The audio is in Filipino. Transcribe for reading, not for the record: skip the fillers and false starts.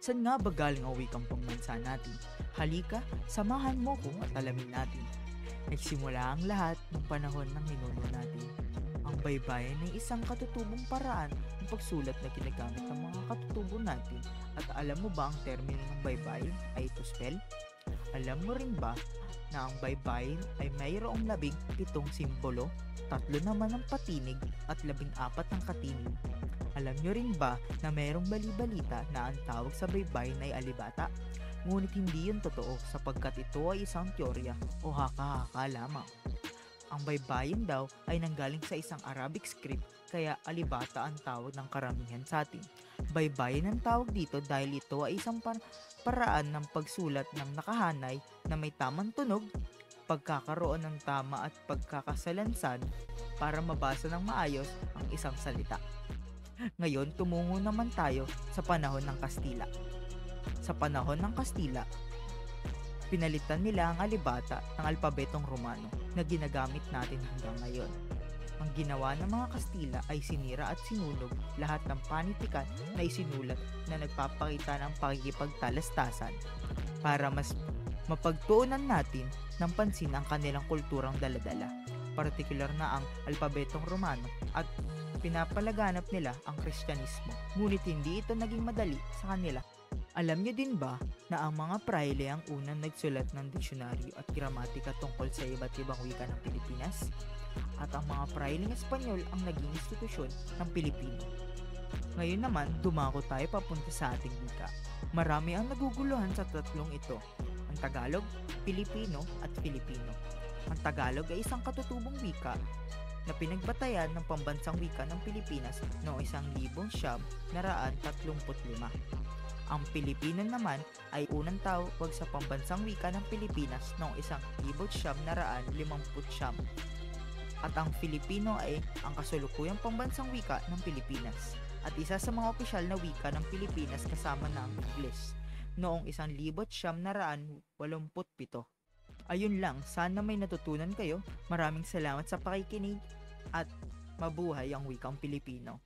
Saan nga ba galing ang wikang pambansa natin? Halika, samahan mo ko at alamin natin. Nagsimula ang lahat ng panahon ng ninuno natin. Ang baybayin ay isang katutubong paraan ng pagsulat na ginagamit ng mga katutubo natin. At alam mo ba ang termino ng baybayin ay to spell? Alam mo rin ba na ang baybayin ay mayroong 17 simbolo, 3 naman ang patinig at 14 ang katinig? Alam nyo rin ba na mayroong bali-balita na ang tawag sa baybayin ay alibata? Ngunit hindi yun totoo sapagkat ito ay isang teorya o haka-haka lamang. Ang baybayin daw ay nanggaling sa isang Arabic script kaya alibata ang tawag ng karamihan sa atin. Baybayin ang tawag dito dahil ito ay isang paraan ng pagsulat ng nakahanay na may tamang tunog, pagkakaroon ng tama at pagkakasalansan para mabasa ng maayos ang isang salita. Ngayon, tumungo naman tayo sa panahon ng Kastila. Sa panahon ng Kastila, pinalitan nila ang alibata ng alpabetong Romano na ginagamit natin hanggang ngayon. Ang ginawa ng mga Kastila ay sinira at sinunog lahat ng panitikan na isinulat na nagpapakita ng pakikipagtalastasan para mas mapagtuunan natin ng pansin ang kanilang kulturang daladala, partikular na ang alpabetong Romano at pinapalaganap nila ang Kristyanismo. Ngunit hindi ito naging madali sa kanila. Alam niyo din ba na ang mga praile ang unang nagsulat ng diksyonaryo at gramatika tungkol sa iba't ibang wika ng Pilipinas? At ang mga prailing Espanyol ang naging institusyon ng Pilipino. Ngayon naman, dumako tayo papunta sa ating wika. Marami ang naguguluhan sa tatlong ito, ang Tagalog, Pilipino at Filipino. Ang Tagalog ay isang katutubong wika na pinagbatayan ng pambansang wika ng Pilipinas noong 1935. Ang Pilipino naman ay unang tawag sa pambansang wika ng Pilipinas noong 1959. At ang Filipino ay ang kasalukuyang pambansang wika ng Pilipinas at isa sa mga opisyal na wika ng Pilipinas kasama ng Ingles noong 1987. Ayun lang, sana may natutunan kayo. Maraming salamat sa pakikinig at mabuhay ang wikang Pilipino.